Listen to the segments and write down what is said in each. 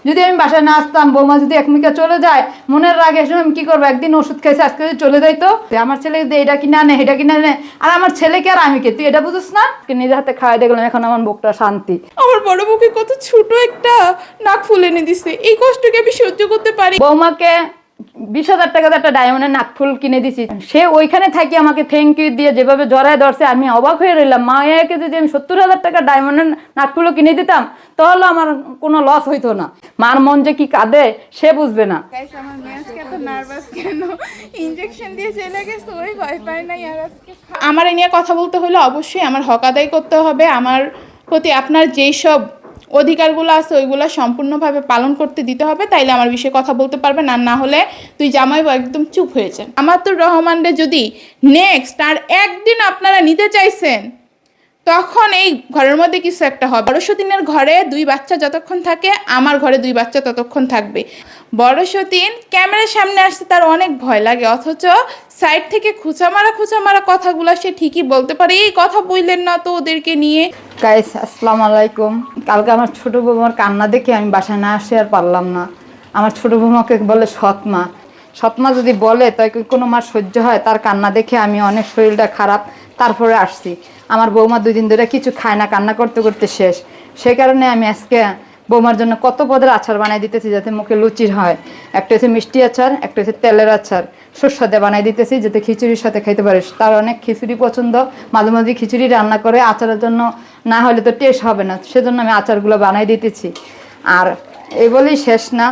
যদি আমি বাসায় না আসতাম, বৌমা যদি একমিকা চলে যায়, মনের রাগে এসে আমি কি করবো? একদিন ওষুধ খাইছে, আজকে যদি চলে যাই তো আমার ছেলে যদি এটা কিনা আনে, এটা কিনা আনে, আর আমার ছেলেকে আর আমি কে, তুই এটা বুঝিস না? নিজে হাতে খাওয়াই দেখলাম, এখন আমার বুকটা শান্তি। আমার বড় বউকে কত ছোট একটা নাক ফুল এনে দিছে, এই কষ্টকে আমি সহ্য করতে পারি। বৌমাকে 20,000 টাকা একটা ডায়মন্ডের নাকফুল কিনে দিছি, সে ওইখানে থাকি আমাকে থ্যাংক ইউ দিয়ে যেভাবে জড়ায় ধরছে, আমি অবাক হয়ে রইলাম। মায়াকে যদি আমি 70,000 টাকা ডায়মন্ডের নাকফুলও কিনে দিতাম তাহলে আমার কোনো লস হইতো না। মার মন যে কি কাঁদে সে বুঝবে না। আমার মেয়ে আজকে এত নার্ভাস কেন? ইনজেকশন দিয়ে চলে গেছে, ওই ভয় পায় নাই। আর আজকে আমার এই নিয়ে কথা বলতে হলে অবশ্যই আমার হক আদায় করতে হবে। আমার প্রতি আপনার যেই সব অধিকারগুলো আছে ওইগুলো সম্পূর্ণভাবে পালন করতে দিতে হবে, তাইলে আমার বিষয়ে কথা বলতে পারবেন। আর না হলে তুই জামাইবু একদম চুপ হয়েছেন। আমাতুর রহমানরে যদি নেক্সট আর একদিন আপনারা নিতে চাইছেন, তখন এই ঘরের মধ্যে কিছু একটা হবে। বড়সতিনের ঘরে 2 বাচ্চা যতক্ষণ থাকে, আমার ঘরে 2 বাচ্চা ততক্ষণ থাকবে। বড়সতিন ক্যামেরার সামনে আসতে তার অনেক ভয় লাগে, অথচ সাইড থেকে খুঁচা মারা কথাগুলো সে ঠিকই বলতে পারে। এই কথা বললেন না তো ওদেরকে নিয়ে। গাইস আসসালামু আলাইকুম। কালকে আমার ছোট বৌমার কান্না দেখে আমি বাসায় না আসে আর পারলাম না। আমার ছোট বৌমাকে বলে সৎমা, সৎমা যদি বলে তাই কোনো মার সহ্য হয়? তার কান্না দেখে আমি অনেক শরীরটা খারাপ, তারপরে আসছি। আমার বৌমা 2 দিন ধরে কিছু খায় না, কান্না করতে করতে শেষ। সেই কারণে আমি আজকে বৌমার জন্য কত পদের আচার বানাই দিতেছি যাতে মুখে লুচির হয়। একটা হচ্ছে মিষ্টি আচার, একটা হচ্ছে তেলের আচার, সুস্বাদে বানাই দিতেছি যাতে খিচুড়ির সাথে খাইতে পারিস। তার অনেক খিচুড়ি পছন্দ, মাঝে মাঝে খিচুড়ি রান্না করে, আচারের জন্য না হলে তো টেস্ট হবে না, সেজন্য আমি আচারগুলো বানাই দিতেছি। আর এই বলেই শেষ না,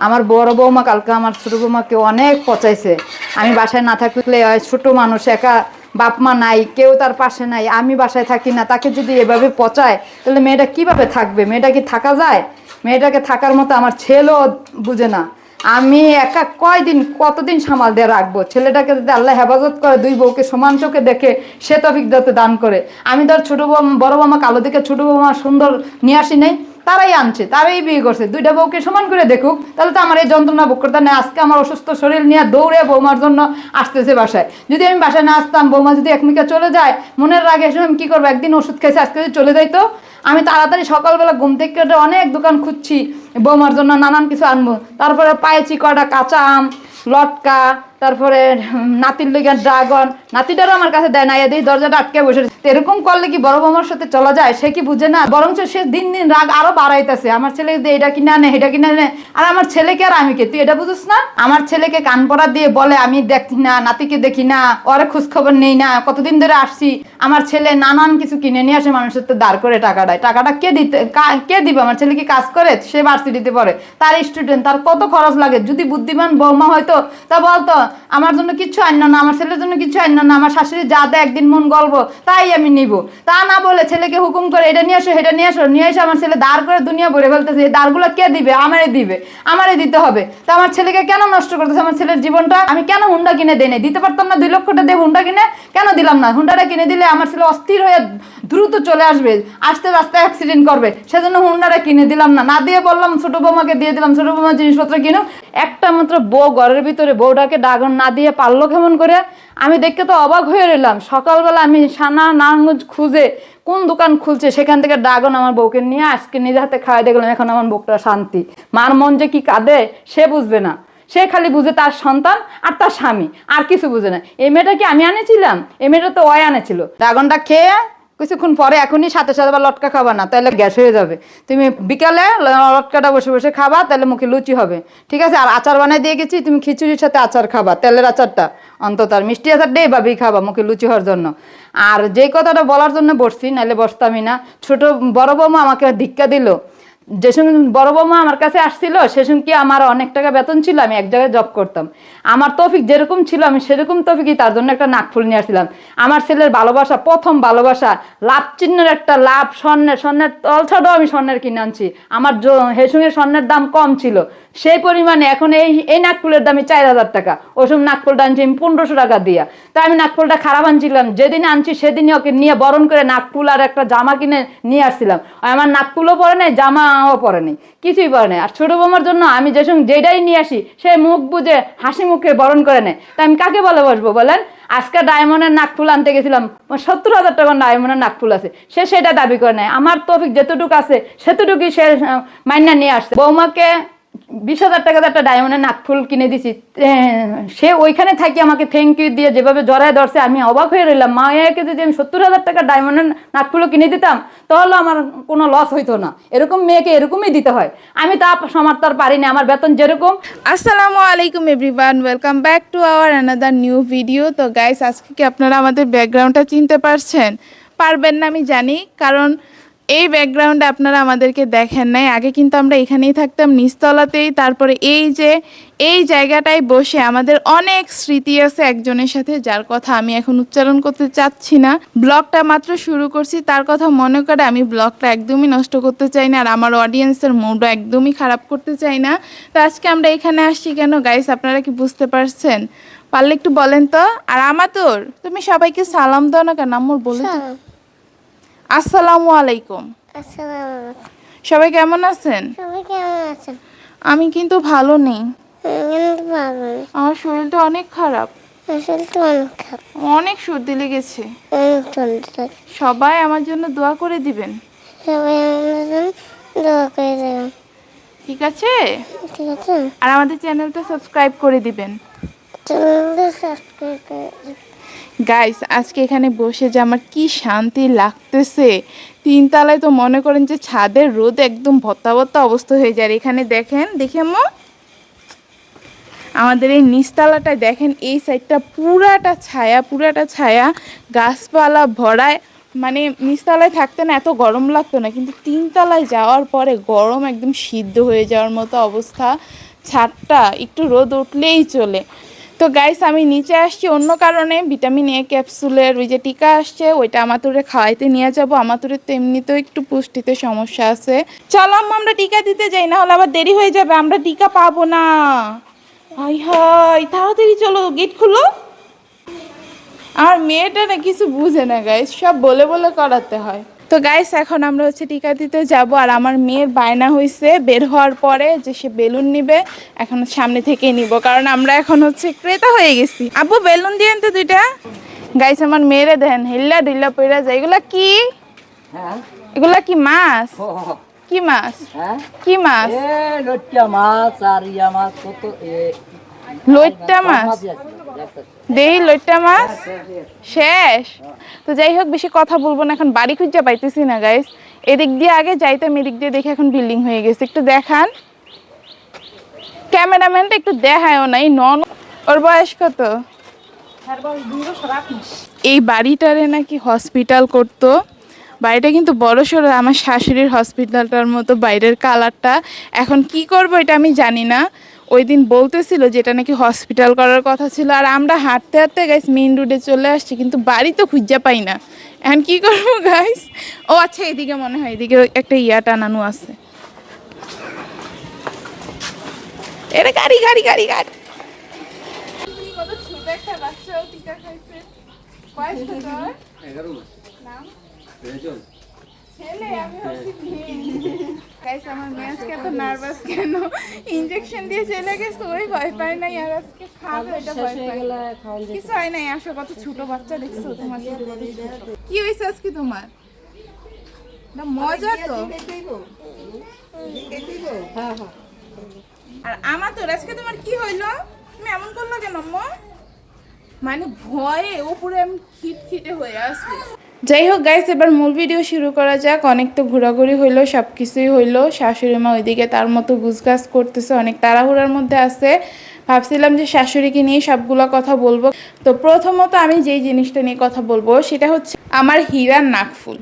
আমার বড় বৌমা কালকে আমার ছোটো বৌমাকে অনেক পচাইছে। আমি বাসায় না থাকলে ছোট মানুষ, একা বাপ মা নাই, কেউ তার পাশে নাই, আমি বাসায় থাকি না, তাকে যদি এভাবে পচায় তাহলে মেয়েটা কিভাবে থাকবে? মেয়েটা কি থাকা যায়? মেয়েটাকে থাকার মতো আমার ছেলেও বুঝে না। আমি একা কতদিন সামাল দিয়ে রাখবো? ছেলেটাকে যদি আল্লাহ হেফাজত করে, 2 বউকে সমান চোখে দেখে সে তৌফিক যাতে দান করে। আমি তো আর বড় বৌমা কালো দিকে ছোট বৌমা সুন্দর নিয়ে আসি নাই, তারাই আনছে, তারাই বিয়ে করছে। 2টা বউকে সমান করে দেখুক, তাহলে তো আমার এই যন্ত্রণা ভোগ করতে নেই। আজকে আমার অসুস্থ শরীর নিয়ে দৌড়ে বৌমার জন্য আসতেছে বাসায়। যদি আমি বাসায় না আসতাম, বৌমা যদি একমিকা চলে যায়, মনের রাগে এসে আমি কি করবো? একদিন ওষুধ খাইছে, আজকে যদি চলে যাই তো আমি তাড়াতাড়ি সকালবেলা ঘুম থেকে অনেক দোকান খুঁজছি বৌমার জন্য নানান কিছু আনবো। তারপরে পাইছি কটা কাঁচা আম, লটকা, তারপরে নাতির লেগে ড্রাগন, নাতিটারও আমার কাছে দেয় না, এদিকে দরজাটা আটকে বসে। এরকম করলে কি বড় বৌমার সাথে চলা যায়? সে কি বুঝে না? বরঞ্চ সে দিন দিন রাগ আরো বাড়াইতেছে। আমার ছেলে এটা কিনে আনে, এটা কিনে আনে, আর আমার ছেলেকে আর আমি কে, তুই এটা বুঝিস না? আমার ছেলেকে কান পড়া দিয়ে বলে আমি দেখি না, নাতিকে দেখি না, ওরে খোঁজ খবর নেই না, কতদিন ধরে আসছি। আমার ছেলে নানান কিছু কিনে নিয়ে আসে, মানুষের তো দাঁড় করে টাকা দেয়। টাকাটা কে দিবে? আমার ছেলে কি কাজ করে? সে ভার্সিটিতে পড়ে, তার স্টুডেন্ট, তার কত খরচ লাগে। যদি বুদ্ধিমান বৌমা হয়তো তা বলতো আমার জন্য কিচ্ছু আনলো না, আমার ছেলের জন্য কিচ্ছু আনলো না, আমার শাশুড়ি যা দেয় একদিন মন গল্প তাই আমি নিব। তা না বলে ছেলেকে হুকুম করে এটা নিয়ে আসো, এটা নিয়ে আসো, নিয়ে এসে আমার ছেলে দাঁড় করে দুনিয়া ভরে ফেলতেছে। এই দাঁড়গুলো কে দিবে? আমারই দিতে হবে। তা আমার ছেলেকে কেন নষ্ট করতেছে? আমার ছেলের জীবনটা আমি কেন হুন্ডা কিনে দেই? দিতে পারতাম না? 2 লক্ষটা দিয়ে হুন্ডা কিনে কেন দিলাম না? হুন্ডাটা কিনে দিলে আমার ছেলে অস্থির হয়ে দ্রুত চলে আসবে, আসতে রাস্তায় অ্যাক্সিডেন্ট করবে, সেজন্য হুন্ডাটা কিনে দিলাম না। না দিয়ে বললাম ছোট বৌমাকে দিয়ে দিলাম, ছোট বৌমার জিনিসপত্র কিনো। একটা মাত্র বউ ঘরের ভিতরে, বউটাকে ড্রাগন না দিয়ে পারলো কেমন করে? আমি দেখতে তো অবাক হয়ে রইলাম। সকালবেলা আমি সানা নারায়ণগঞ্জ খুঁজে কোন দোকান খুলছে, সেখান থেকে ড্রাগন আমার বউকে নিয়ে আজকে নিজে হাতে খাওয়াই দেখলাম, এখন আমার বউটা শান্তি। মার মন যে কি কাঁদে সে বুঝবে না। সে খালি বুঝে তার সন্তান আর তার স্বামী, আর কিছু বুঝে না। এই মেয়েটা কি আমি আনেছিলাম? এই মেয়েটা তো ওই আনেছিল। ড্রাগনটা খেয়ে কিছুক্ষণ পরে এখনই সাথে সাথে আবার লটকা খাবা না, তাহলে গ্যাস হয়ে যাবে। তুমি বিকালে লটকাটা বসে বসে খাবা, তাহলে মুখে লুচি হবে, ঠিক আছে? আর আচার বানাই দিয়ে গেছি, তুমি খিচুড়ির সাথে আচার খাবা, তেলের আচারটা অন্তত, আর মিষ্টি আচারটা এইভাবেই খাবা মুখে লুচি হওয়ার জন্য। আর যেই কথাটা বলার জন্য বসছি, নাহলে বসতামই না। বড় বৌমা আমাকে ধিক্কা দিল। যে সময় বড় বৌমা আমার কাছে আসছিল সে সময় কি আমার অনেক টাকা বেতন ছিল, আমি এক জায়গায় জব করতাম। আমার তৌফিক যেরকম ছিল আমি সেরকম তৌফিকই তার জন্য একটা নাকফুল নিয়ে আসছিলাম। আমার ছেলের ভালোবাসা, প্রথম ভালোবাসা, লাভ চিহ্নের একটা লাভ, স্বর্ণের তলছাটাও আমি স্বর্ণের কিনে আনছি। আমার হেসুঙে স্বর্ণের দাম কম ছিল, সেই পরিমাণে এখন এই নাকফুলের দামই 4,000 টাকা। ওই সময় নাকফুলটা আনছি আমি 1500 টাকা দিয়া। তাই আমি নাকফুলটা খারাপ আনছিলাম, যেদিন আনছি সেদিনই ওকে নিয়ে বরণ করে নাকফুল আর একটা জামা কিনে নিয়ে আসছিলাম। আমার নাকফুলও পরে নেই, জামাও পরে নেই, কিছুই পরে নেই। আর ছোটো বৌমার জন্য আমি যে সময় যেটাই নিয়ে আসি সে মুখ বুঝে হাসি মুখে বরণ করে নেয়। তা আমি কাকে বলে বসবো বলেন? আজকে ডায়মন্ডের নাকফুল আনতে গেছিলাম, 70,000 টাকা ডায়মন্ডের নাকফুল আছে, সে সেটা দাবি করে নেয়। আমার তৌফিক যেতটুকু আছে সেতটুকুই সে মাইনা নিয়ে আসছে। বৌমাকে 20,000 টাকা একটা ডায়মন্ডের নাকফুল কিনে দিছি, সে ওইখানে থাকি আমাকে থ্যাংক ইউ দিয়ে যেভাবে জড়ায় ধরছে, আমি অবাক হয়ে রইলাম। মায়াকে যদি আমি 70,000 টাকা ডায়মন্ডের নাকফুলও কিনে দিতাম তাহলে আমার কোনো লস হইতো না। এরকম মেয়েকে এরকমই দিতে হয়। আমি তা সমার্থর পারি না, আমার বেতন যেরকম। আসসালামু আলাইকুম everyone, welcome back to our another new video. তো গাইস, আজকে কি আপনারা আমাদের ব্যাকগ্রাউন্ডটা চিনতে পারছেন? পারবেন না আমি জানি, কারণ এই ব্যাকগ্রাউন্ডে আপনারা আমাদেরকে দেখেন নাই। আগে কিন্তু আমরা এখানেই থাকতাম, নিচতলাতেই। তারপরে এই জায়গাটায় বসে আমাদের অনেক স্মৃতি আছে একজনের সাথে, যার কথা আমি এখন উচ্চারণ করতে চাচ্ছি না। ব্লগটা মাত্র শুরু করছি, তার কথা মনে করে আমি ব্লগটা একদমই নষ্ট করতে চাই না, আর আমার অডিয়েন্সের মুডও একদমই খারাপ করতে চাই না। তো আজকে আমরা এখানে আসছি কেন গাইস, আপনারা কি বুঝতে পারছেন? পারলে একটু বলেন তো। আর আমাতোর, তুমি সবাইকে সালাম দাও না কেন? আমার বলে দাও। আসসালামু আলাইকুম। আসসালামু সবাই কেমন আছেন? সবাই কেমন আছেন? আমি কিন্তু ভালো নেই, কিন্তু ভালো নেই। আমার শরীরটা অনেক খারাপ, আসলে তো অনেক খারাপ, অনেক সর্দি লেগেছে। অনেক ঠান্ডা লাগে। সবাই আমার জন্য দোয়া করে দিবেন, সবাই আমাদের জন্য দোয়া করে দেবেন, ঠিক আছে? ঠিক আছে? আর আমাদের চ্যানেলটা সাবস্ক্রাইব করে দিবেন। চ্যানেলটা সাবস্ক্রাইব করে দেবেন। গাইস, আজকে এখানে বসে যে আমার কি শান্তি লাগতেছে। 3 তলায় তো মনে করেন যে ছাদের রোদ একদম ভত্তা ভত্তা অবস্থা হয়ে যায়। এখানে দেখেন, দেখে আম্মু, আমাদের এই নিচতলাটায় দেখেন, এই সাইডটা পুরাটা ছায়া, গাছপালা ভরায়। মানে নিচতলায় থাকতে না এত গরম লাগতো না, কিন্তু 3 তলায় যাওয়ার পরে গরম একদম সিদ্ধ হয়ে যাওয়ার মতো অবস্থা। ছাদটা একটু রোদ উঠলেই চলে। তো গাইস, আমি নিচে আসছি অন্য কারণে, ভিটামিন এ ক্যাপসুলের ওই যে টিকা আসছে, ওইটা আমাতুরে খাওয়াইতে নিয়ে যাবো। আমাতুরের তো এমনিতেও একটু পুষ্টিতে সমস্যা আছে। চলো আম্মা, আমরা টিকা দিতে যাই, না হলে আবার দেরি হয়ে যাবে, আমরা টিকা পাবো না। হাই হাই, তাড়াতাড়ি চলো, গেট খুলো। আমার মেয়েটা না কিছু বুঝে না গাইস, সব বলে বলে করাতে হয়। তো গাইস, এখন আমরা হচ্ছে টিকা দিতে যাব, আর আমার মেয়ের বায়না হয়েছে বের হওয়ার পরে যে সে বেলুন নিবে। এখন সামনে থেকেই নিব, কারণ আমরা এখন হচ্ছে ক্রেতা হয়ে গেছি। আব্বু, বেলুন দিয়েন তো 2টা। গাইস, আমার মেয়েরে দেখেন, হিল্লা ঢিল্লা পড়া যায়। এগুলা কি? এগুলা কি মাছ? কি মাছ? কি মাছ? লইট্টা মাছ আর ইয়া মাছ কত লইট্টা মাছ? দেই লইট্টা মাছ শেষ। তো যাই হোক, বেশি কথা বলবো না, এখন বাড়ি খুঁজে পাইতেছি না গাইস। এদিক দিয়ে আগে যাইতাম, এদিক দিয়ে দেখে এখন বিল্ডিং হয়ে গেছে। একটু দেখান, ক্যামেরাম্যানটা একটু দেখায়ও নাই। ওর বয়স কত? এই বাড়িটারে নাকি হসপিটাল করতো। বাড়িটা কিন্তু বড় সড়ো, আমার শাশুড়ির হসপিটালটার মতো বাইরের কালারটা। এখন কি করব এটা আমি জানি না। ওই দিন বলতেছিল যে এটা নাকি হসপিটাল করার কথা ছিল, আর আমরা হাঁটতে হাঁটতে গাইস মেইন রোডে চলে আসছি, কিন্তু বাড়ি তো খুঁজে পাই না। এখন কি করবো গাইস? ও আচ্ছা, এদিকে মনে হয় এদিকে একটা ইয়া টানানো আছে। এটা গাড়ি গাড়ি গাড়ি গাড়ি। কত ছোট একটা বাচ্চাও টিকা খাইছে। বয়স কত? 11 মাস নাম? রেজল ছেলে, আমি হচ্ছি মেয়ে। গাইস, আমার মেয়ে আজকে এত নার্ভাস কেন? ইনজেকশন দিয়ে চলে গেছে, ওই ভয় পায় নাই, আর আজকে খাবে এটা ভয় পায়। কিছু হয় নাই, আসো, কত ছোট বাচ্চা দেখছো তোমার। কি হয়েছে আজকে তোমার? না মজা তো। আর আমার তো আজকে তোমার কি হইলো? তুমি এমন করলো কেন আম্মু? মানে ভয়ে উপরে আমি খিটখিটে হয়ে আসছি। যাই হোক গাইস, এবার মূল ভিডিও শুরু করা যাক। অনেক তো ঘোরাঘুরি হইলো, সব কিছুই হইলো। শাশুড়ি মা ওইদিকে তার মতো গুছগাছ করতেছে, অনেক তাড়াহুড়ার মধ্যে আছে। ভাবছিলাম যে শাশুড়িকে নিয়ে সবগুলো কথা বলবো। তো প্রথমত আমি যেই জিনিসটা নিয়ে কথা বলবো সেটা হচ্ছে আমার হীরার নাকফুল।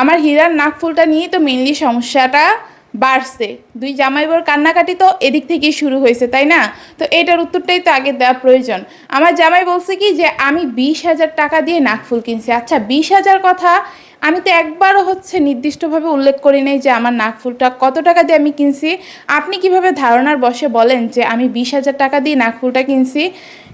আমার হীরার নাকফুলটা নিয়েই তো মেনলি সমস্যাটা বাড়ছে। 2 জামাইবর কান্নাকাটি তো এদিক থেকেই শুরু হয়েছে, তাই না? তো এটার উত্তরটাই তো আগে দেওয়া প্রয়োজন। আমার জামাই বলছে কি যে আমি 20,000 টাকা দিয়ে নাকফুল কিনছি। আচ্ছা, 20,000 কথা আমি তো একবারও হচ্ছে নির্দিষ্টভাবে উল্লেখ করি নাই যে আমার নাকফুলটা কত টাকা দিয়ে আমি কিনছি। আপনি কিভাবে ধারণার বশে বলেন যে আমি 20,000 টাকা দিয়ে নাকফুলটা কিনছি?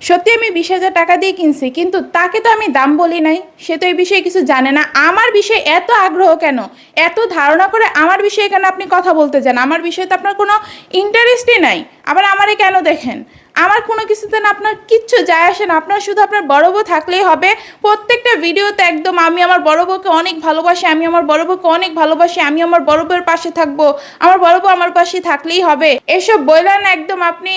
সত্যি আমি 20,000 টাকা দিয়ে কিনছি, কিন্তু তাকে তো আমি দাম বলি নাই, সে তো এই বিষয়ে কিছু জানে না। আমার বিষয়ে এত আগ্রহ কেন, এত ধারণা করে আমার বিষয়ে কেন আপনি কথা বলতে যান? আমার বিষয়ে তো আপনার কোনো ইন্টারেস্টই নাই। আবার আমারে কেন দেখেন? আমার কোনো কিছুতে না আপনার কিচ্ছু যায় আসে না, আপনার শুধু আপনার বড় বউ থাকলেই হবে। প্রত্যেকটা ভিডিওতে একদম আমি আমার বড় বউকে অনেক ভালোবাসি, আমি আমার বড় বউকে অনেক ভালোবাসি, আমি আমার বড় বউয়ের পাশে থাকবো, আমার বড় বউ আমার পাশে থাকলেই হবে, এসব বললেন একদম আপনি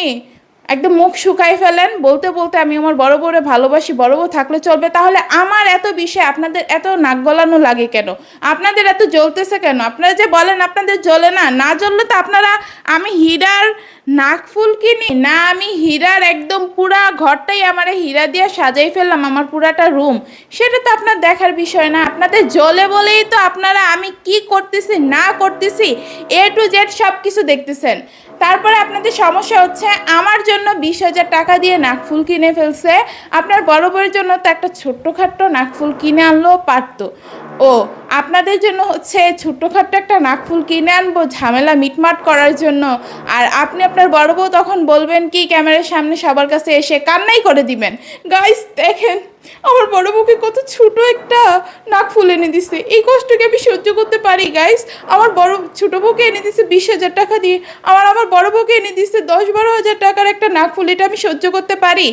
একদম মুখ শুকাই ফেলেন বলতে বলতে আমি আমার বড় বউরে ভালোবাসি, বড় বউ থাকলে চলবে। তাহলে আমার এত বিষয় আপনাদের এত নাক গলানো লাগে কেন? আপনাদের এত জ্বলতেছে কেন? আপনারা যে বলেন আপনাদের জ্বলে না, না জ্বললে তো আপনারা আমি হীরার নাকফুল কিনি না, আমি হীরার একদম পুরা ঘরটাই আমার হীরা দিয়ে সাজাই ফেললাম, আমার পুরাটা রুম, সেটা তো আপনার দেখার বিষয় না। আপনাদের জ্বলে বলেই তো আপনারা আমি কি করতেছি না করতেছি A to Z সব কিছু দেখতেছেন। তারপরে আপনাদের সমস্যা হচ্ছে আমার জন্য 20,000 টাকা দিয়ে নাকফুল কিনে ফেলছে, আপনার বড় বউয়ের জন্য তো একটা ছোট্টখাট্ট নাকফুল কিনে আনলেও পারতো। ও আপনাদের জন্য হচ্ছে ছোট্টখাট্ট একটা নাকফুল কিনে আনবো ঝামেলা মিটমাট করার জন্য, আর আপনি আপনার বড় বউ তখন বলবেন কি ক্যামেরার সামনে সবার কাছে এসে কান্নাই করে দিবেন। গাইস দেখেন আমার বড় বউকে কত ছোট একটা নাকফুল এনে দিছে, এই কষ্টকে আমি সহ্য করতে পারি গাইস। আমার বড় ছোট বউকে এনে দিছে 20,000 টাকা দিয়ে, আমার বড় বউকে এনে দিছে 10-12,000 টাকার একটা নাকফুল, এটা আমি সহ্য করতে পারি?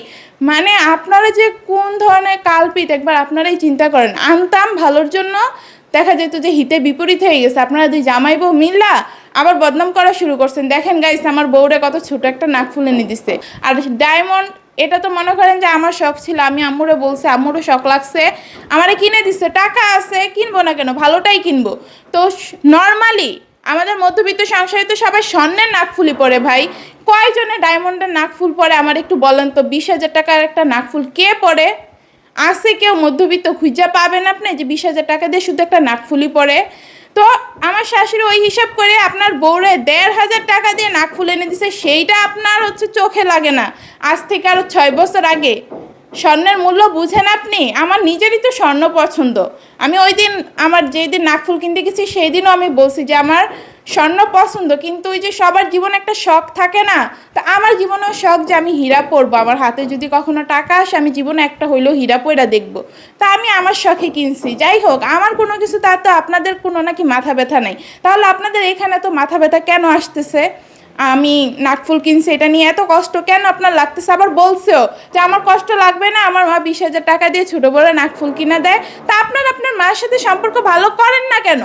মানে আপনারা যে কোন ধরনের কালপিত একবার আপনারাই চিন্তা করেন। আনতাম ভালোর জন্য, দেখা যেত যে হিতে বিপরীত হয়ে গেছে, আপনারা দুই জামাই বউ মিল্লা আবার বদনাম করা শুরু করছেন। দেখেন গাইস আমার বউরে কত ছোট একটা নাকফুল এনে দিছে। আর ডায়মন্ড এটা তো মনে করেন যে আমার শখ ছিল, আমি আম্মুরে বলছি, আম্মুরও শখ লাগছে, আমারে কিনে দিচ্ছে, টাকা আছে কিনবো না কেন, ভালোটাই কিনবো। তো নর্মালি আমাদের মধ্যবিত্ত সংসারে তো সবাই স্বর্ণের নাকফুলি পরে ভাই, কয়জনে ডায়মন্ডের নাকফুল পরে আমার একটু বলেন তো? 20,000 টাকার একটা নাকফুল কে পরে? আছে কেউ মধ্যবিত্ত খুঁজা পাবেন আপনি যে 20,000 টাকা দিয়ে শুধু একটা নাকফুলি পরে? তো আমার শাশুড়ি ওই হিসাব করে আপনার বউরে 1,500 টাকা দিয়ে নাকফুল এনে দিছে, সেইটা আপনার হচ্ছে চোখে লাগে না। আজ থেকে আরো 6 বছর আগে স্বর্ণের মূল্য বুঝেন আপনি? আমার নিজেরই তো স্বর্ণ পছন্দ, আমি ওই দিন আমার যেই দিন নাকফুল কিনতে গেছি সেই দিনও আমি বলছি যে আমার স্বর্ণ পছন্দ, কিন্তু ওই যে সবার জীবনে একটা শখ থাকে না, তা আমার জীবনেও শখ যে আমি হীরা পরবো, আমার হাতে যদি কখনো টাকা আসে আমি জীবনে একটা হইলেও হীরা পয়রা দেখবো, তা আমি আমার শখে কিনছি। যাই হোক, আমার কোনো কিছু তার তো আপনাদের কোনো নাকি মাথা ব্যথা নেই, তাহলে আপনাদের এখানে তো মাথা ব্যথা কেন আসতেছে? আমি নাকফুল কিনছি এটা নিয়ে এত কষ্ট কেন আপনার লাগতেছে? আবার বলছেও যে আমার কষ্ট লাগবে না, আমার মা 20,000 টাকা দিয়ে ছোটো বড় নাকফুল কিনে দেয়। তা আপনার মায়ের সাথে সম্পর্ক ভালো করেন না কেন?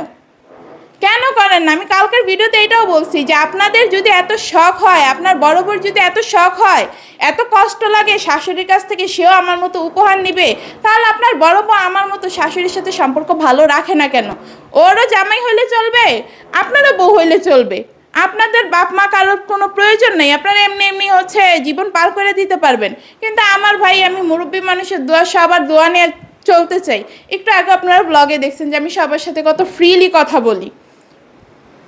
কেন করেন না? আমি কালকের ভিডিওতে এটাও বলছি যে আপনাদের যদি এত শখ হয়, আপনার বড় বোর যদি এত শখ হয়, এত কষ্ট লাগে শাশুড়ির কাছ থেকে সেও আমার মতো উপহার নিবে, তাহলে আপনার বড় বউ আমার মতো শাশুড়ির সাথে সম্পর্ক ভালো রাখে না কেন? ওরও জামাই হইলে চলবে, আপনারও বউ হইলে চলবে, আপনাদের বাপ মা কারোর কোনো প্রয়োজন নেই, আপনারা এমনি এমনি হচ্ছে জীবন পার করে দিতে পারবেন। কিন্তু আমার ভাই আমি মুরব্বী মানুষের দোয়া, সবার দোয়া নিয়ে চলতে চাই। একটু আগে আপনারা ব্লগে দেখছেন যে আমি সবার সাথে কত ফ্রিলি কথা বলি,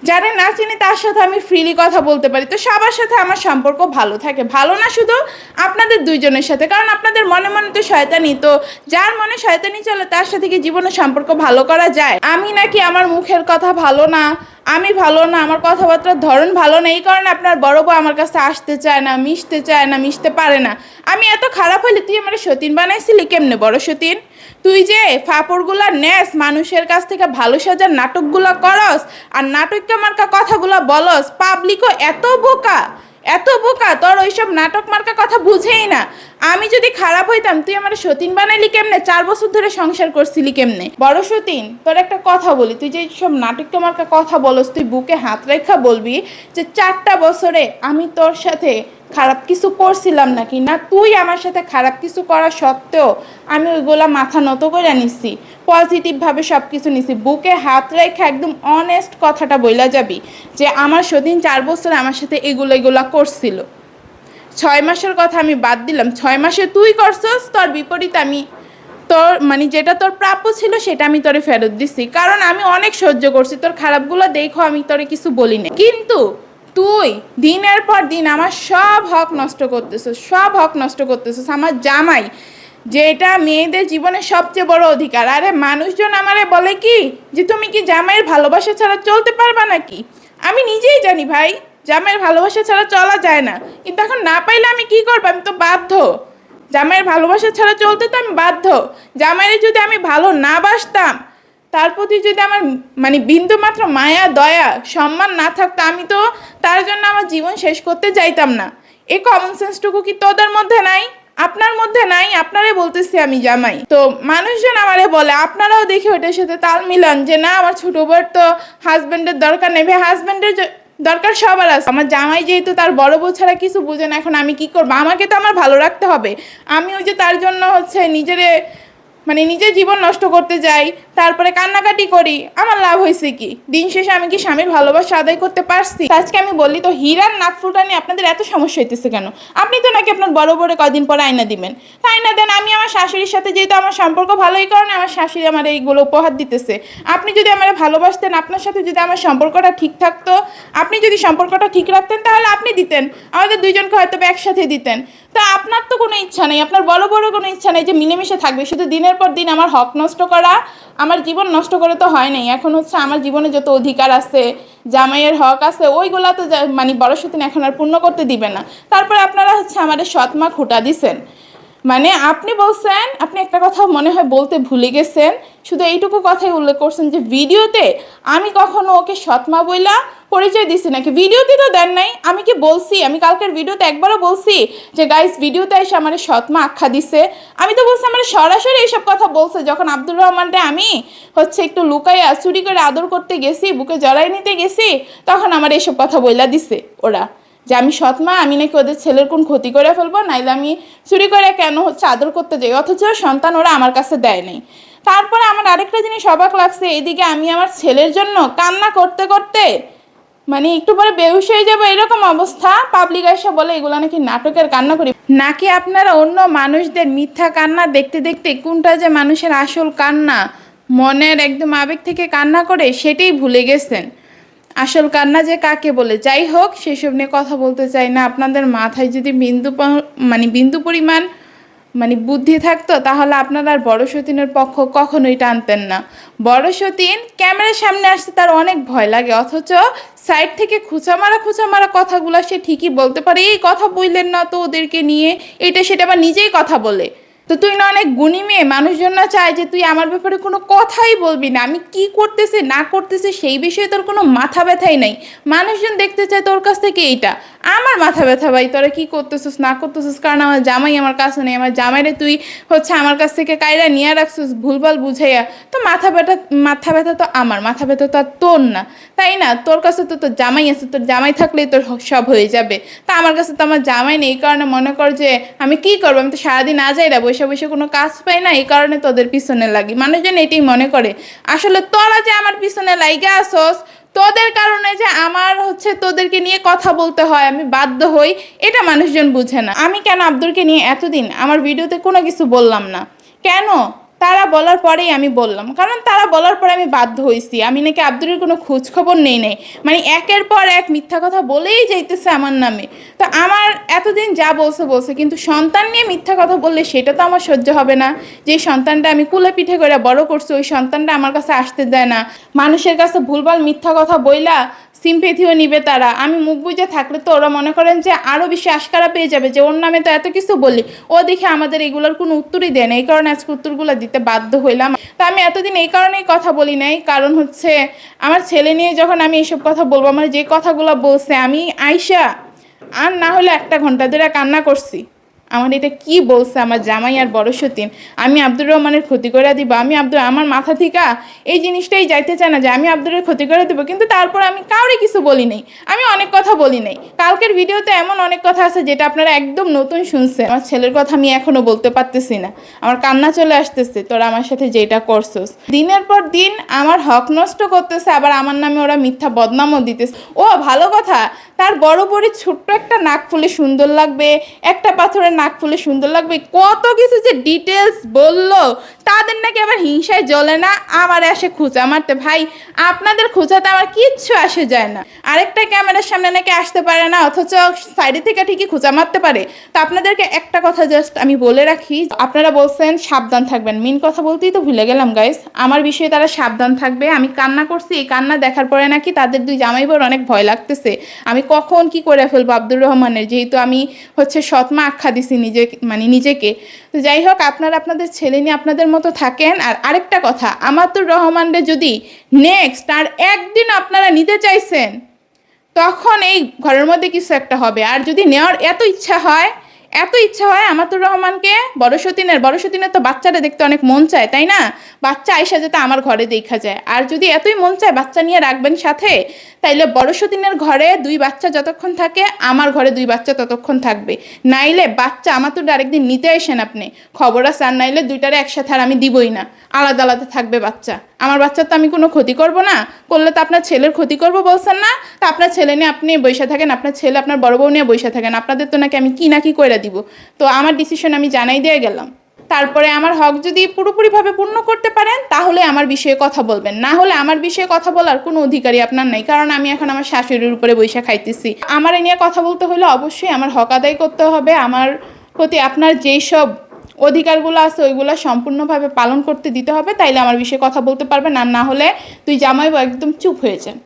যারা না চিনি তার সাথে আমি ফ্রিলি কথা বলতে পারি। তো সবার সাথে আমার সম্পর্ক ভালো থাকে, ভালো না শুধু আপনাদের দুইজনের সাথে, কারণ আপনাদের মনে মনে তো শয়তানি, তো যার মনে শয়তানি চলে তার সাথে কি জীবনে সম্পর্ক ভালো করা যায়? আমি নাকি আমার মুখের কথা ভালো না, আমি ভালো না, আমার কথাবার্তার ধরন ভালো না, এই কারণে আপনার বড় বউ আমার কাছে আসতে চায় না, মিশতে পারে না। আমি এত খারাপ হইলে তুই আমার সতীন বানাইছিলি কেমনে বড় সতীন? তুই যে ফাপড়গুলা নেস মানুষের কাছ থেকে ভালো সাজার নাটকগুলা করস আর নাটককে মার্কা কথাগুলা বলস, পাবলিকও এত বোকা তোর ওইসব নাটক মার্কা কথা বুঝেই না। আমি যদি খারাপ হইতাম তুই আমার সতীন বানাইলি কেমনে? 4 বছর ধরে সংসার করছিলি কেমনে বড় সতীন? তোর একটা কথা বলি, তুই যে সব নাটক মার্কা কথা বলস, তুই বুকে হাত রেখা বলবি যে 4টা বছরে আমি তোর সাথে খারাপ কিছু করছিলাম নাকি? না তুই আমার সাথে খারাপ কিছু করা সত্ত্বেও আমি ওইগুলা মাথা নত করে নিছি, পজিটিভভাবে সব কিছু নিছি, বুকে হাত রেখে একদম অনেস্ট কথাটা বইলা যাবি যে আমার সতীন 4 বছরে আমার সাথে এগুলা করছিল। 6 মাসের কথা আমি বাদ দিলাম, 6 মাসে তুই করছস, তোর বিপরীত আমি তোর যেটা তোর প্রাপ্য ছিল সেটা আমি তোরে ফেরত দিছি, কারণ আমি অনেক সহ্য করছি, তোর খারাপগুলো দেখো আমি তোরে কিছু বলি না। কিন্তু তুই দিনের পর দিন আমার সব হক নষ্ট করতেছিস, আমার জামাই যেটা মেয়েদের জীবনে সবচেয়ে বড় অধিকার। আরে মানুষজন আমারে বলে কি যে তুমি কি জামাইয়ের ভালোবাসা ছাড়া চলতে পারবা নাকি? আমি নিজেই জানি ভাই জামাইয়ের ভালোবাসা ছাড়া চলা যায় না, কিন্তু এখন না পাইলে আমি কি করবো? আমি তো বাধ্য, জামাইয়ের ভালোবাসা ছাড়া চলতে তো আমি বাধ্য। জামাইয়ের যদি আমি ভালো না বাসতাম, তার প্রতি যদি আমার বিন্দু মাত্র মায়া দয়া সম্মান না থাকতো, আমি তো তার জন্য আমার জীবন শেষ করতে চাইতাম না। এই কমন সেন্সটুকু কি তোদের মধ্যে নাই? আপনার মধ্যে নাই? আপনারাই বলতেছি আমি জামাই। তো মানুষজন আমারে বলে, আপনারাও দেখি ওটার সাথে তাল মিলান যে না আমার ছোট বউয়ের তো হাজবেন্ডের দরকার নেই। ভাই হাজবেন্ডের দরকার সবার আছে। আমার জামাই যেহেতু তার বড় বউ ছাড়া কিছু বুঝে না, এখন আমি কি করবো? আমাকে তো আমার ভালো রাখতে হবে। আমি ওই যে তার জন্য নিজের জীবন নষ্ট করতে যাই, তারপরে কান্নাকাটি করি, আমার লাভ হয়েছে কি? দিন শেষে আমি কি স্বামীর ভালোবাসা আদায় করতে পারছি? আজকে আমি বলি তো হীরার নাক ফুলটা নিয়ে আপনাদের এত সমস্যা হইতেছে কেন? আপনি তো নাকি আপনার বড় বড় কদিন পরে আয়না দিবেন, তাই না দেন। আমি আমার শাশুড়ির সাথে যেহেতু আমার সম্পর্ক ভালো, এই কারণে আমার শাশুড়ি আমার এইগুলো উপহার দিতেছে। আপনি যদি আমার ভালোবাসতেন, আপনার সাথে যদি আমার সম্পর্কটা ঠিক থাকতো, আপনি যদি সম্পর্কটা ঠিক রাখতেন, তাহলে আপনি দিতেন, আমাদের দুইজনকে হয়তো একসাথে দিতেন। তা আপনার তো কোনো ইচ্ছা নেই, আপনার বড় বড় কোনো ইচ্ছা নেই যে মিলেমিশে থাকবে। শুধু দিনের পর দিন আমার হক নষ্ট করা, আমার জীবন নষ্ট করে তো হয় নাই। এখন আমার জীবনে যত অধিকার আছে, জামাইয়ের হক আছে, ওইগুলা তো বড় সতীন এখন আর পূর্ণ করতে দিবে না। তারপরে আপনারা আমাদের সৎমা খোটা দিছেন। আপনি বলছেন, আপনি একটা কথা মনে হয় বলতে ভুলে গেছেন, শুধু এইটুকু কথাই উল্লেখ করছেন যে ভিডিওতে আমি কখনো ওকে সৎমা বইলা পরিচয় দিছি নাকি? ভিডিওতে তো দেন নাই। আমি কি বলছি? আমি কালকের ভিডিওতে একবারও বলছি যে গাইস ভিডিওতে এসে আমার সৎমা আখ্যা দিছে? আমি তো বলছি আমার সরাসরি এইসব কথা বলছে। যখন আব্দুর রহমানরে আমি একটু লুকাইয়া চুরি করে আদর করতে গেছি, বুকে জড়াই নিতে গেছি, তখন আমার এইসব কথা বইলা দিছে ওরা যে আমি সৎমা, আমি নাকি ওদের ছেলের কোন ক্ষতি করে ফেলবো, নাইলে আমি চুরি করে কেন আদর করতে যাই, অথচ সন্তান ওরা আমার কাছে দেয় নাই। তারপরে আমার আরেকটা জিনিস অবাক লাগছে, এদিকে আমি আমার ছেলের জন্য কান্না করতে করতে একটু পরে বেহুশ হয়ে যাবো এরকম অবস্থা। পাবলিক এসে বলে এগুলো নাকি নাটকের কান্না করি। নাকি আপনারা অন্য মানুষদের মিথ্যা কান্না দেখতে দেখতে কোনটা যে মানুষের আসল কান্না, মনের একদম আবেগ থেকে কান্না করে সেটাই ভুলে গেছেন। আসল কান্না যে কাকে বলে। যাই হোক, সেসব নিয়ে কথা বলতে চাই না। আপনাদের মাথায় যদি বিন্দু পরিমাণ বুদ্ধি থাকতো, তাহলে আপনারা আর বড় সতীনের পক্ষ কখনোই টানতেন না। বড় সতীন ক্যামেরার সামনে আসতে তার অনেক ভয় লাগে, অথচ সাইড থেকে খুঁচা মারা কথাগুলো সে ঠিকই বলতে পারে। এই কথা বললেন না তো ওদেরকে নিয়ে, এটা সেটা আবার নিজেই কথা বলে। তো তুই না অনেক গুণী মেয়ে, মানুষজন না চায় যে তুই আমার ব্যাপারে কোনো কথাই বলবি না। আমি কি করতেছে না করতেছে সেই বিষয়ে তোর কোনো মাথা ব্যথাই নাই। মানুষজন দেখতে চায় তোর কাছ থেকে এইটা। আমার মাথা ব্যথা ভাই, তোরা কি করতেছিস না করতেছিস, কারণ আমার জামাই আমার কাছে নেই। আমার জামাইরে তুই আমার কাছ থেকে কায়রা নিয়ে রাখছিস ভুলভাল বুঝাইয়া। তো মাথা ব্যথা তো আমার, মাথা ব্যথা তো আর তোর না, তাই না? তোর কাছে তো তোর জামাই আছে, তোর জামাই থাকলেই তোর সব হয়ে যাবে। তা আমার কাছে তো আমার জামাই নেই, এই কারণে মনে কর যে আমি কি করবো, আমি তো সারাদিন বসে বসে কোনো কাজ পাই না, এই কারণে তোদের পিছনে লাগি। মানুষজন এটাই মনে করে। আসলে তোরা যে আমার পিছনে লাইগা আসস, তোদের কারণে যে আমার তোদেরকে নিয়ে কথা বলতে হয়, আমি বাধ্য হই, এটা মানুষজন বুঝে না। আমি কেন আব্দুরকে নিয়ে এতদিন আমার ভিডিওতে কোনো কিছু বললাম না কেন? তারা বলার পরেই আমি বললাম, কারণ তারা বলার পরে আমি বাধ্য হয়েছি। আমি নাকি আব্দুরের কোনো খোঁজ খবর নেই একের পর এক মিথ্যা কথা বলেই যাইতেছে আমার নামে। তো আমার এতদিন যা বলছে, কিন্তু সন্তান নিয়ে মিথ্যা কথা বললে সেটা তো আমার সহ্য হবে না। যে সন্তানটা আমি কুলে পিঠে করে বড় করছি, ওই সন্তানটা আমার কাছে আসতে দেয় না। মানুষের কাছে ভুলভাল মিথ্যা কথা বইলা সিম্পেথিও নিবে তারা। আমি মুখ বুঝে থাকলে তো ওরা মনে করেন যে আরও বেশি আশকারা পেয়ে যাবে যে ওর নামে তো এত কিছু বলি, ও দেখে আমাদের এগুলোর কোনো উত্তরই দেয় না। এই কারণে আজকে উত্তরগুলো দিতে বাধ্য হইলাম। তা আমি এতদিন এই কারণেই কথা বলি নাই, কারণ আমার ছেলে নিয়ে যখন আমি এইসব কথা বলবো, আমার যে কথাগুলো বলছে, আমি আইসা আর না হলে 1 ঘন্টা ধরে কান্না করছি। আমার এটা কি বলছে আমার জামাই আর বড় সতীন, আমি আব্দুর রহমানের ক্ষতি করে দিব। আমার মাথা থেকে এই জিনিসটাই যাইতে চায় না যে আমি আব্দুরের ক্ষতি করে দেবো, কিন্তু তারপর আমি কাউরে কিছু বলি নাই, আমি অনেক কথা বলি নাই। কালকের ভিডিওতে এমন অনেক কথা আছে যেটা আপনারা একদম নতুন শুনছেন। আমার ছেলের কথা আমি এখনো বলতে পারতেছি না, আমার কান্না চলে আসতেছে। তোরা আমার সাথে যেটা করছস, দিনের পর দিন আমার হক নষ্ট করতেছে, আবার আমার নামে ওরা মিথ্যা বদনামও দিতেছে। ও ভালো কথা, তার বড় বড় ছোট্ট একটা নাক ফুলে সুন্দর লাগবে, একটা পাথরের নাক ফুলে সুন্দর লাগবে, কত কিছু যে ডিটেলস বললো। তাদের নাকি আবার হিংসায় জ্বলে না, আমার আসে খোঁচা মারতে। ভাই আপনাদের খোঁচাতে আমার কিচ্ছু আসে যায় না। আরেকটা ক্যামেরার সামনে নাকি আসতে পারে না, অথচ সাইডে থেকে ঠিকই খোঁচা মারতে পারে। তো আপনাদেরকে একটা কথা জাস্ট আমি বলে রাখি, আপনারা বলছেন সাবধান থাকবেন, মেন কথা বলতেই তো ভুলে গেলাম গাইস। আমার বিষয়ে তারা সাবধান থাকবে। আমি কান্না করছি, এই কান্না দেখার পরে নাকি তাদের 2 জামাইবোর অনেক ভয় লাগতেছে আমি কখন কি করে ফেলবো আব্দুর রহমানের, যেহেতু আমি সৎমা আখ্যা দিছি নিজেকে। তো যাই হোক, আপনারা আপনাদের ছেলে নিয়ে আপনাদের মতো থাকেন। আর আরেকটা কথা, আমাতুর রহমানরে যদি নেক্সট আর একদিন আপনারা নিতে চাইছেন, তখন এই ঘরের মধ্যে কিছু একটা হবে। আর যদি নেওয়ার এত ইচ্ছা হয় আমাতুর রহমানকে বড় সতীনের তো বাচ্চাটা দেখতে অনেক মন চায়, তাই না? বাচ্চা আয়সা যাতে আমার ঘরে দেখা যায়। আর যদি এতই মন চায় বাচ্চা নিয়ে রাখবেন সাথে, তাইলে বড় সতীনের ঘরে 2 বাচ্চা যতক্ষণ থাকে আমার ঘরে 2 বাচ্চা ততক্ষণ থাকবে। নাইলে বাচ্চা আমাতুর আরেকদিন নিতে আসেন আপনি, খবর আছে। আর নাইলে 2টারে একসাথে আর আমি দিবই না, আলাদা আলাদা থাকবে বাচ্চা। আমার বাচ্চার তো আমি কোনো ক্ষতি করব না, করলে তো আপনার ছেলের ক্ষতি করব বলছেন না? তা আপনার ছেলে নিয়ে আপনি বসে থাকেন, আপনার ছেলে আপনার বড় বউ নিয়ে বসে থাকেন, আপনাদের তো নাকি আমি কি না কি কইরা দিব। তো আমার ডিসিশন আমি জানাই দিয়ে গেলাম। তারপরে আমার হক যদি পুরোপুরিভাবে পূর্ণ করতে পারেন তাহলে আমার বিষয়ে কথা বলবেন, না হলে আমার বিষয়ে কথা বলার কোনো অধিকারই আপনার নাই, কারণ আমি এখন আমার শাশুড়ির উপরে বৈশা খাইতেছি। আমার এ নিয়ে কথা বলতে হলে অবশ্যই আমার হক আদায় করতে হবে, আমার প্রতি আপনার যেই সব অধিকারগুলো আছে ওইগুলো সম্পূর্ণভাবে পালন করতে দিতে হবে, তাইলে আমার বিষয়ে কথা বলতে পারবেন। আর না হলে তুই জামাই একদম চুপ হয়ে যান।